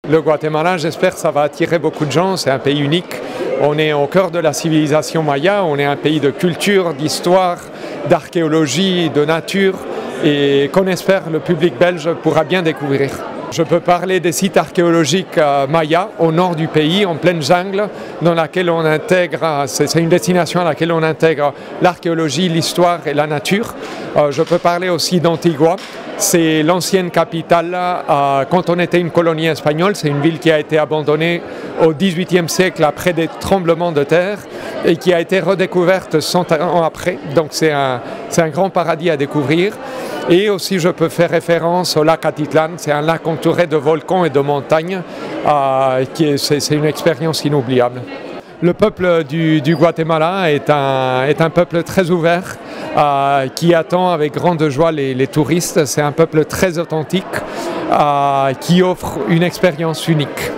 Le Guatemala, j'espère que ça va attirer beaucoup de gens, c'est un pays unique. On est au cœur de la civilisation maya, on est un pays de culture, d'histoire, d'archéologie, de nature et qu'on espère le public belge pourra bien découvrir. Je peux parler des sites archéologiques mayas au nord du pays, en pleine jungle, dans laquelle on intègre, c'est une destination à laquelle on intègre l'archéologie, l'histoire et la nature. Je peux parler aussi d'Antigua, c'est l'ancienne capitale quand on était une colonie espagnole, c'est une ville qui a été abandonnée au XVIIIe siècle après des tremblements de terre et qui a été redécouverte 100 ans après, donc c'est un grand paradis à découvrir. Et aussi je peux faire référence au lac Atitlan, c'est un lac entouré de volcans et de montagnes, c'est une expérience inoubliable. Le peuple du Guatemala est un peuple très ouvert qui attend avec grande joie les touristes. C'est un peuple très authentique qui offre une expérience unique.